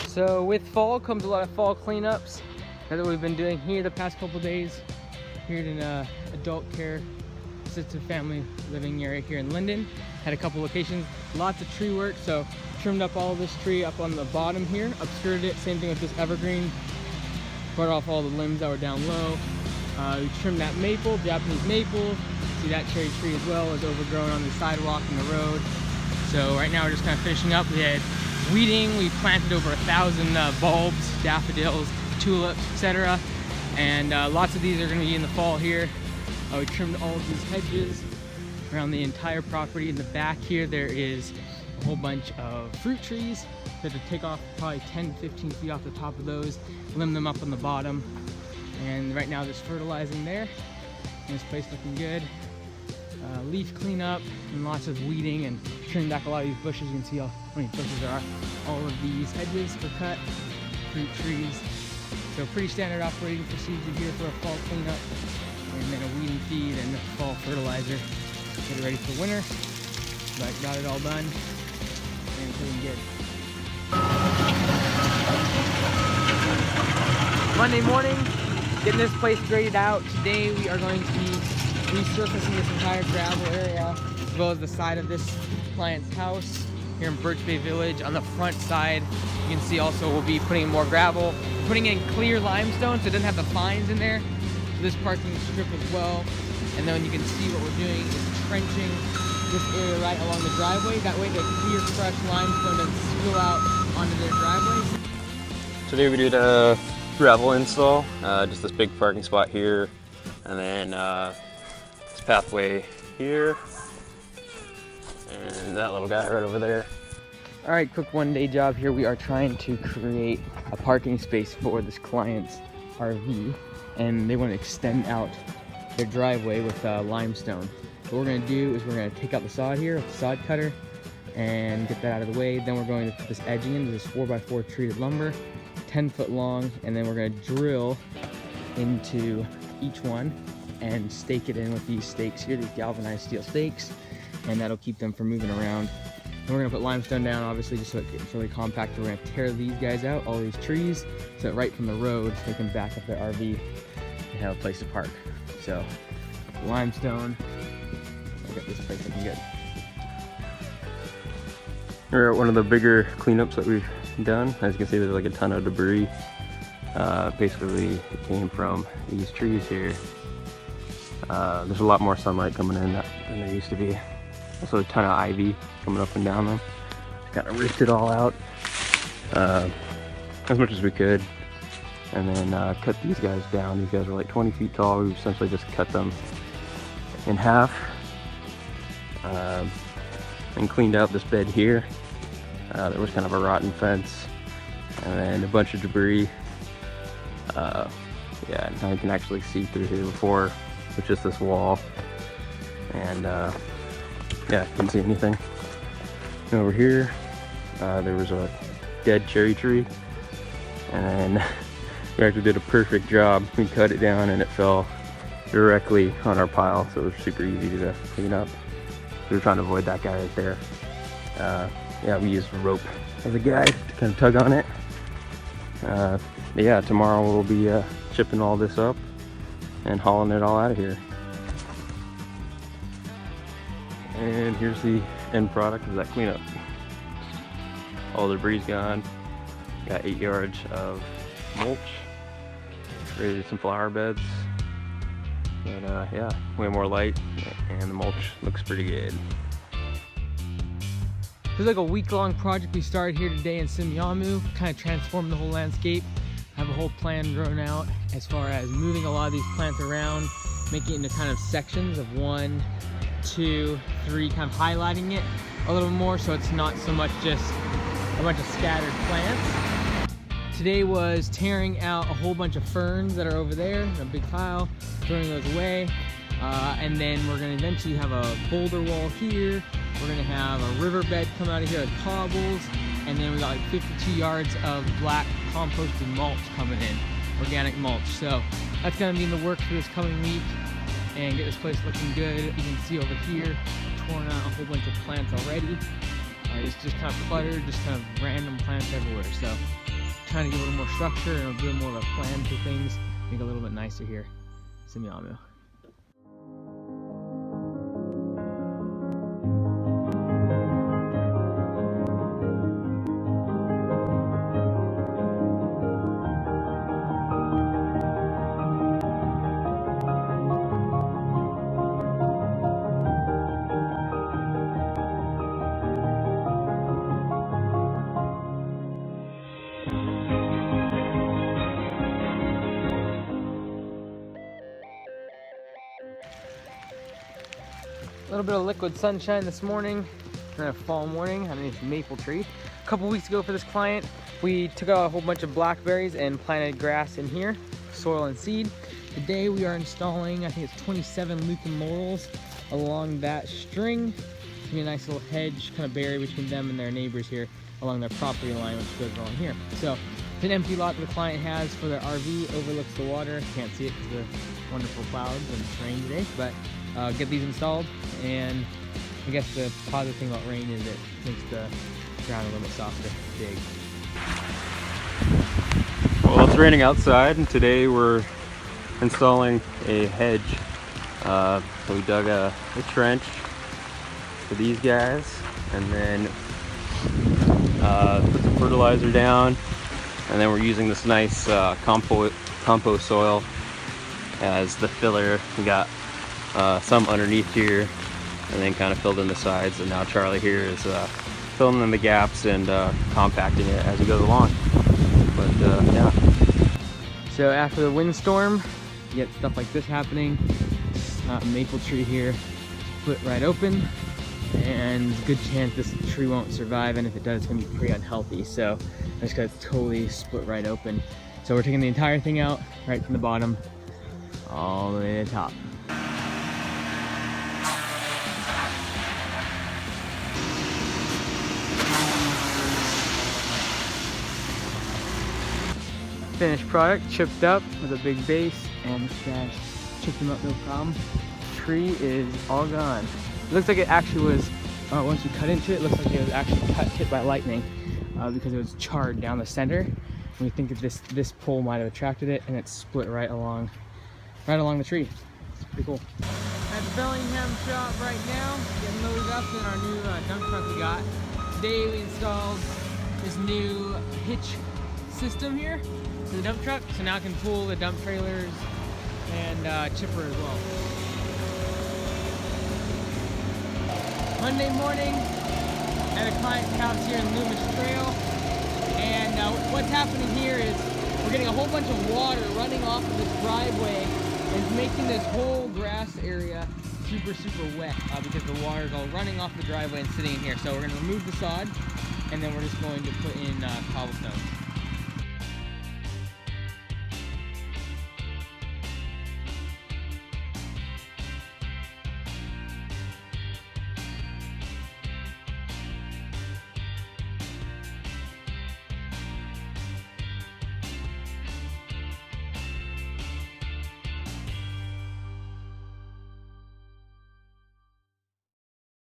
So with fall comes a lot of fall cleanups. That's what we've been doing here the past couple days. Here in adult care assisted family living area here in Lynden. Had a couple locations, lots of tree work. So trimmed up all this tree up on the bottom here, obscured it. Same thing with this evergreen. Brought off all the limbs that were down low. We trimmed that maple, Japanese maple. See that cherry tree as well is overgrown on the sidewalk and the road. So right now we're just kind of finishing up. We had weeding. We planted over 1,000 bulbs, daffodils, tulips, etc. And lots of these are going to be in the fall here. We trimmed all of these hedges around the entire property. In the back here there is a whole bunch of fruit trees. We had to take off probably 10-15 feet off the top of those, limb them up on the bottom. And right now there's fertilizing there. And this place looking good. Leaf cleanup and lots of weeding and trimming back a lot of these bushes. You can see how many bushes there are. All of these hedges were cut, fruit trees. So pretty standard operating procedure here for a fall cleanup. And then a weed and feed and fall fertilizer. Get it ready for winter. But got it all done and feeling good. Monday morning, getting this place graded out. Today we are going to be resurfacing this entire gravel area as well as the side of this client's house here in Birch Bay Village. On the front side, you can see also we'll be putting in more gravel, putting in clear limestone so it doesn't have the fines in there. So this parking strip as well. And then you can see what we're doing is trenching this area right along the driveway. That way the clear, fresh limestone doesn't spill out onto their driveway. Today we did a gravel install, just this big parking spot here, and then this pathway here, and that little guy right over there. All right, quick one-day job here. We are trying to create a parking space for this client's RV, and they want to extend out their driveway with limestone. What we're going to do is we're going to take out the sod here with the sod cutter and get that out of the way. Then we're going to put this edging into this 4x4 treated lumber, 10 foot long, and then we're going to drill into each one and stake it in with these stakes here, these galvanized steel stakes, and that'll keep them from moving around. And we're going to put limestone down, obviously, just so it's really compact. We're going to tear these guys out, all these trees, so that right from the road they can back up their RV and have a place to park. So limestone, I'll get this place looking good. We're at one of the bigger cleanups that we've done. As you can see, there's like a ton of debris. Basically, it came from these trees here. There's a lot more sunlight coming in than there used to be. Also a ton of ivy coming up and down them. Kind of ripped it all out as much as we could. And then cut these guys down. These guys are like 20 feet tall. We essentially just cut them in half. And cleaned out this bed here. There was kind of a rotten fence and then a bunch of debris. Yeah, now you can actually see through here. Before it's just this wall, and yeah, couldn't see anything. And over here there was a dead cherry tree, and we actually did a perfect job. We cut it down and it fell directly on our pile, so it was super easy to clean up. We were trying to avoid that guy right there. Yeah, we used rope as a guide to kind of tug on it. But yeah, tomorrow we'll be chipping all this up and hauling it all out of here. And here's the end product of that cleanup. All the debris gone. Got 8 yards of mulch. Created some flower beds. But yeah, way more light, and the mulch looks pretty good. This is like a week-long project we started here today in Simyamu, kind of transform the whole landscape. I have a whole plan drawn out as far as moving a lot of these plants around, making it into kind of sections of 1, 2, 3, kind of highlighting it a little more so it's not so much just a bunch of scattered plants. Today was tearing out a whole bunch of ferns that are over there in a big pile, throwing those away. And then we're going to eventually have a boulder wall here. We're going to have a riverbed come out of here with cobbles. And then we got like 52 yards of black composted mulch coming in, organic mulch. So that's going to be in the works for this coming week and get this place looking good. You can see over here, torn out a whole bunch of plants already. It's just kind of cluttered, just kind of random plants everywhere. So trying to give a little more structure and a bit more of a plan to things, make it a little bit nicer here. Simiamu. A little bit of liquid sunshine this morning, a fall morning on this maple tree. A couple weeks ago for this client, we took out a whole bunch of blackberries and planted grass in here, soil and seed. Today we are installing, I think it's 27 Lincoln laurels along that string. It's gonna be a nice little hedge, kind of barrier between them and their neighbors here along their property line, which goes along here. So it's an empty lot that the client has for their RV, overlooks the water. Can't see it because of the wonderful clouds and rain today, but get these installed. And I guess the positive thing about rain is it makes the ground a little bit softer to dig. Well, it's raining outside, and today we're installing a hedge. So we dug a trench for these guys, and then put some fertilizer down, and then we're using this nice compost soil as the filler. We got some underneath here, and then kind of filled in the sides, and now Charlie here is filling in the gaps and compacting it as he goes along. But yeah. So after the windstorm, you get stuff like this happening. Maple tree here split right open, and there's a good chance this tree won't survive, and if it does, it's gonna be pretty unhealthy. So I just got totally split right open. So we're taking the entire thing out, right from the bottom all the way to the top. Finished product, chipped up with a big base, and this guy chipped him up no problem. Tree is all gone. It looks like it actually was, once you cut into it, it looks like it was actually hit by lightning because it was charred down the center. And we think that this pole might have attracted it, and it split right along the tree. It's pretty cool. At the Bellingham shop right now, getting loaded up in our new dump truck we got. Today we installed this new hitch system here to the dump truck, so now I can pull the dump trailers and chipper as well. Monday morning at a client's house here in Loomis Trail, and what's happening here is we're getting a whole bunch of water running off of this driveway and it's making this whole grass area super wet because the water is all running off the driveway and sitting in here. So we're going to remove the sod, and then we're just going to put in cobblestone.